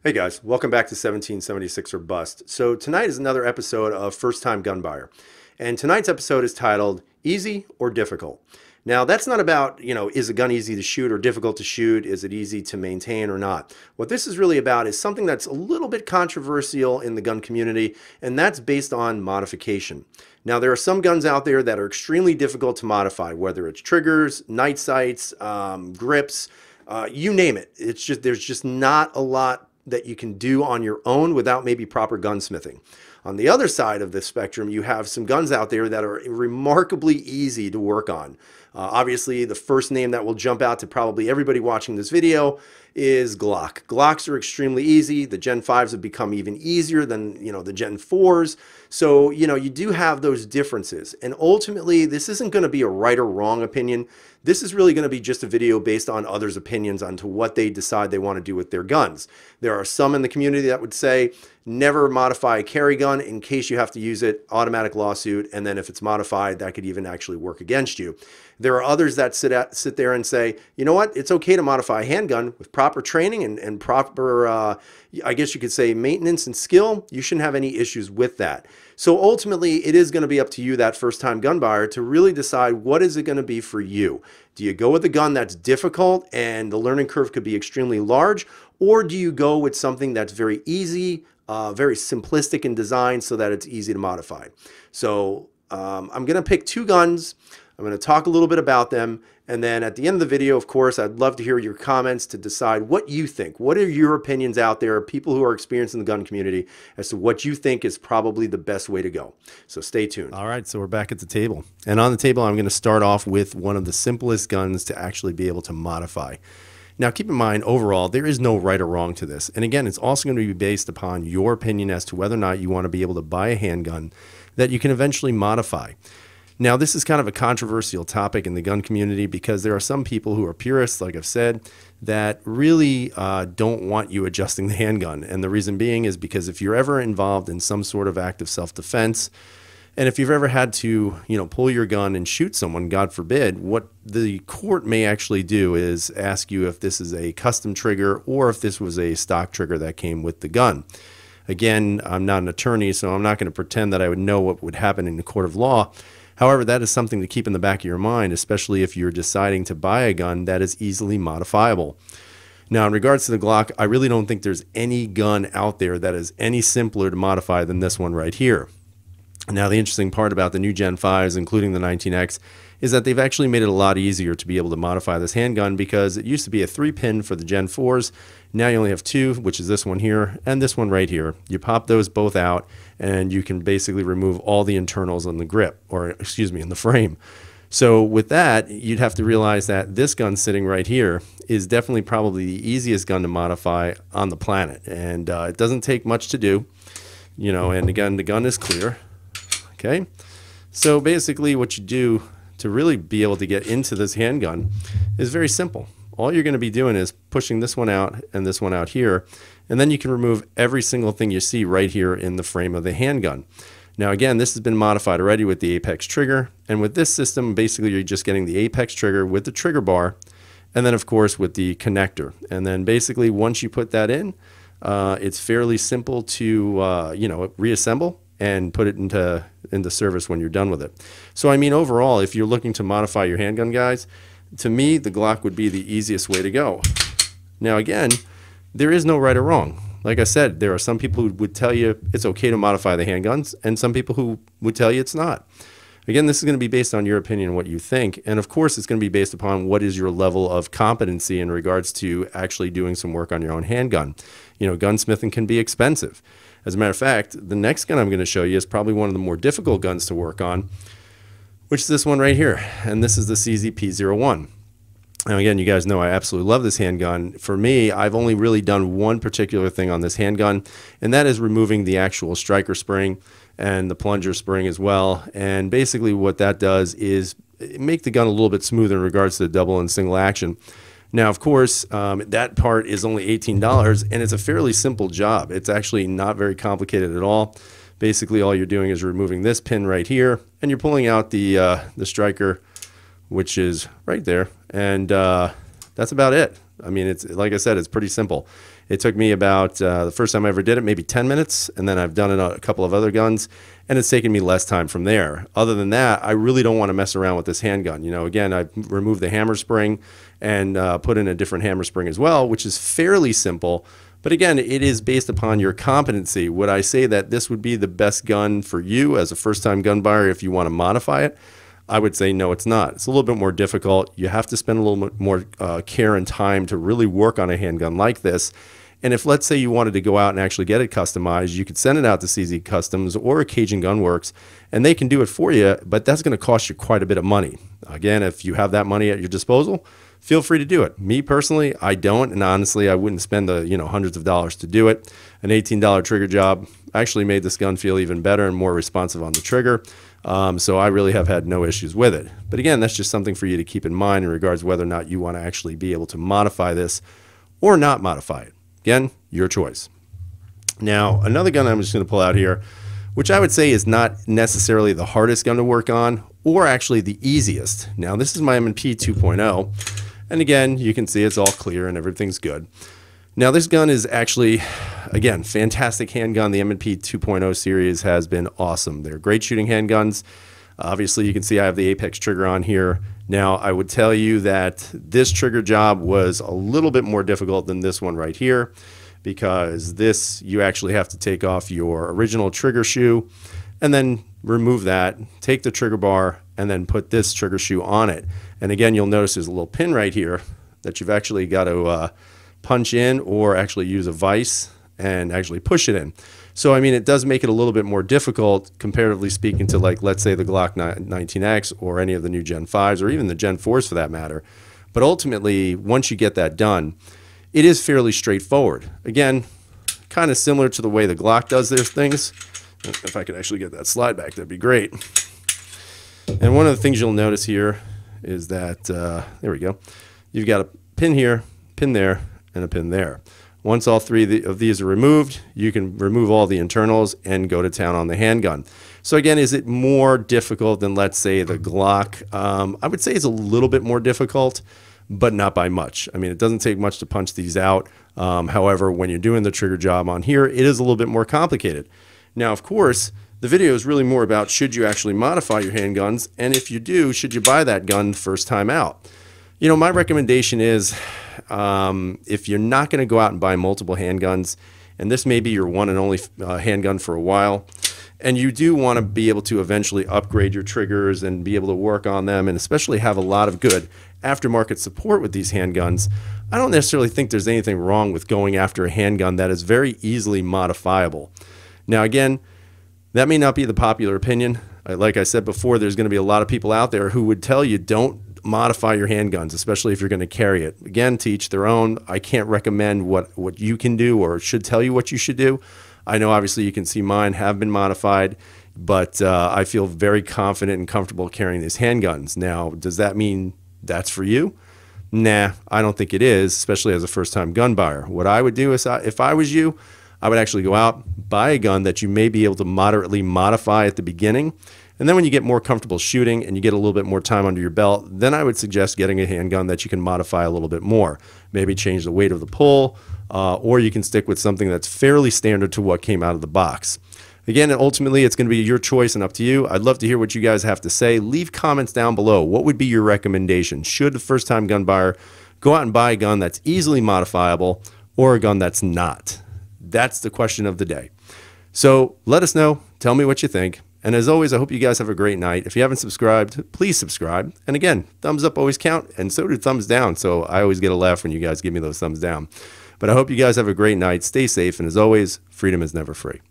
Hey guys, welcome back to 1776 or Bust. So tonight is another episode of First Time Gun Buyer. And tonight's episode is titled Easy or Difficult. Now that's not about, is a gun easy to shoot or difficult to shoot? Is it easy to maintain or not? What this is really about is something that's a little bit controversial in the gun community, and that's based on modification. Now there are some guns out there that are extremely difficult to modify, whether it's triggers, night sights, grips, you name it. There's just not a lot that you can do on your own without maybe proper gunsmithing. On the other side of the spectrum, you have some guns out there that are remarkably easy to work on. Obviously, the first name that will jump out to probably everybody watching this video is Glock. Glocks are extremely easy. The Gen 5s have become even easier than, the Gen 4s. So, you do have those differences. And ultimately, this isn't going to be a right or wrong opinion. This is really going to be just a video based on others' opinions onto what they decide they want to do with their guns. There are some in the community that would say, never modify a carry gun in case you have to use it, automatic lawsuit, and then if it's modified, that could even actually work against you. There are others that sit there and say, you know what, it's okay to modify a handgun with proper training and proper, I guess you could say, maintenance and skill. You shouldn't have any issues with that. So ultimately, it is going to be up to you, that first-time gun buyer, to really decide what is it going to be for you. Do you go with a gun that's difficult and the learning curve could be extremely large, or do you go with something that's very easy, very simplistic in design so that it's easy to modify? So I'm going to pick two guns. I'm going to talk a little bit about them, and then at the end of the video, of course, I'd love to hear your comments to decide what you think. What are your opinions out there, people who are experienced in the gun community, as to what you think is probably the best way to go. So stay tuned. All right, so we're back at the table. And on the table, I'm going to start off with one of the simplest guns to actually be able to modify. Now, keep in mind, overall, there is no right or wrong to this. And again, it's also going to be based upon your opinion as to whether or not you want to be able to buy a handgun that you can eventually modify. Now, this is kind of a controversial topic in the gun community because there are some people who are purists, like I've said, that really don't want you adjusting the handgun. And the reason being is because if you're ever involved in some sort of act of self-defense, and if you've ever had to, pull your gun and shoot someone, God forbid, what the court may actually do is ask you if this is a custom trigger or if this was a stock trigger that came with the gun. Again, I'm not an attorney, so I'm not going to pretend that I would know what would happen in the court of law. However, that is something to keep in the back of your mind, especially if you're deciding to buy a gun that is easily modifiable. Now, in regards to the Glock, I really don't think there's any gun out there that is any simpler to modify than this one right here. Now, the interesting part about the new Gen 5s, including the 19X, is that they've actually made it a lot easier to be able to modify this handgun because it used to be a 3-pin for the Gen 4s. Now you only have 2, which is this one here and this one right here. You pop those both out and you can basically remove all the internals on the grip, or excuse me, in the frame. So with that, you'd have to realize that this gun sitting right here is definitely probably the easiest gun to modify on the planet. And it doesn't take much to do, and again, the gun is clear. Okay, so basically what you do to really be able to get into this handgun is very simple. All you're going to be doing is pushing this one out and this one out here, and then you can remove every single thing you see right here in the frame of the handgun. Now again, this has been modified already with the Apex trigger, and with this system, basically you're just getting the Apex trigger with the trigger bar, and then of course with the connector. And then basically once you put that in, it's fairly simple to reassemble and put it into service when you're done with it. So I mean, overall, if you're looking to modify your handgun, guys, to me, the Glock would be the easiest way to go. Now again, there is no right or wrong. Like I said, there are some people who would tell you it's okay to modify the handguns, and some people who would tell you it's not. Again, this is going to be based on your opinion and what you think, and of course it's going to be based upon what is your level of competency in regards to actually doing some work on your own handgun. Gunsmithing can be expensive. As a matter of fact, the next gun I'm going to show you is probably one of the more difficult guns to work on, which is this one right here, and this is the CZP-01. Now again, you guys know I absolutely love this handgun. For me, I've only really done one particular thing on this handgun, and that is removing the actual striker spring and the plunger spring as well. And basically what that does is make the gun a little bit smoother in regards to the double and single action. Now, of course, that part is only $18, and it's a fairly simple job. It's actually not very complicated at all. Basically, all you're doing is removing this pin right here, and you're pulling out the striker, which is right there, and that's about it. I mean, it's like I said, it's pretty simple. It took me about, the first time I ever did it, maybe 10 minutes, and then I've done it on a couple of other guns, and it's taken me less time from there. Other than that, I really don't want to mess around with this handgun. You know, again, I've removed the hammer spring and put in a different hammer spring as well, which is fairly simple. But again, it is based upon your competency. Would I say that this would be the best gun for you as a first-time gun buyer if you want to modify it? I would say no, it's not. It's a little bit more difficult. You have to spend a little bit more care and time to really work on a handgun like this. And if, let's say, you wanted to go out and actually get it customized, you could send it out to CZ Customs or Cajun Gun Works, and they can do it for you, but that's going to cost you quite a bit of money. Again, if you have that money at your disposal, feel free to do it. Me personally, I don't, and honestly, I wouldn't spend the hundreds of dollars to do it. An $18 trigger job actually made this gun feel even better and more responsive on the trigger. So I really have had no issues with it. But again, that's just something for you to keep in mind in regards to whether or not you want to actually be able to modify this or not modify it. Again, your choice. Now, another gun I'm just going to pull out here, which I would say is not necessarily the hardest gun to work on, or actually the easiest. Now, this is my M&P 2.0, and again, you can see it's all clear and everything's good. Now, this gun is actually, again, fantastic handgun. The M&P 2.0 series has been awesome. They're great shooting handguns. Obviously, you can see I have the Apex trigger on here. Now, I would tell you that this trigger job was a little bit more difficult than this one right here, because this, you actually have to take off your original trigger shoe and then remove that, take the trigger bar, and then put this trigger shoe on it. And again, you'll notice there's a little pin right here that you've actually got to punch in, or actually use a vise and actually push it in. So, I mean, it does make it a little bit more difficult, comparatively speaking, to, like, let's say the Glock 19X or any of the new Gen 5s, or even the Gen 4s for that matter. But ultimately, once you get that done, it is fairly straightforward. Again, kind of similar to the way the Glock does their things. If I could actually get that slide back, that'd be great. And one of the things you'll notice here is that, there we go, you've got a pin here, pin there, and a pin there. Once all three of these are removed, you can remove all the internals and go to town on the handgun. So again, is it more difficult than, let's say, the Glock? I would say it's a little bit more difficult, but not by much. I mean, it doesn't take much to punch these out. However, when you're doing the trigger job on here, it is a little bit more complicated. Now, of course, the video is really more about, should you actually modify your handguns? And if you do, should you buy that gun first time out? You know, my recommendation is, if you're not going to go out and buy multiple handguns, and this may be your one and only handgun for a while, and you do want to be able to eventually upgrade your triggers and be able to work on them, and especially have a lot of good aftermarket support with these handguns, I don't necessarily think there's anything wrong with going after a handgun that is very easily modifiable. Now, again, that may not be the popular opinion. Like I said before, there's going to be a lot of people out there who would tell you don't modify your handguns, especially if you're going to carry it. Again, to each their own. I can't recommend what you can do, or should tell you what you should do. I know obviously you can see mine have been modified, but I feel very confident and comfortable carrying these handguns. Now, does that mean that's for you? Nah, I don't think it is, especially as a first-time gun buyer. What I would do is, if I was you, I would actually go out, buy a gun that you may be able to moderately modify at the beginning. And then when you get more comfortable shooting and you get a little bit more time under your belt, then I would suggest getting a handgun that you can modify a little bit more. Maybe change the weight of the pull, or you can stick with something that's fairly standard to what came out of the box. Again, ultimately, it's going to be your choice and up to you. I'd love to hear what you guys have to say. Leave comments down below. What would be your recommendation? Should a first-time gun buyer go out and buy a gun that's easily modifiable, or a gun that's not? That's the question of the day. So let us know. Tell me what you think. And as always, I hope you guys have a great night. If you haven't subscribed, please subscribe. And again, thumbs up always count, and so do thumbs down. So I always get a laugh when you guys give me those thumbs down. But I hope you guys have a great night. Stay safe. And as always, freedom is never free.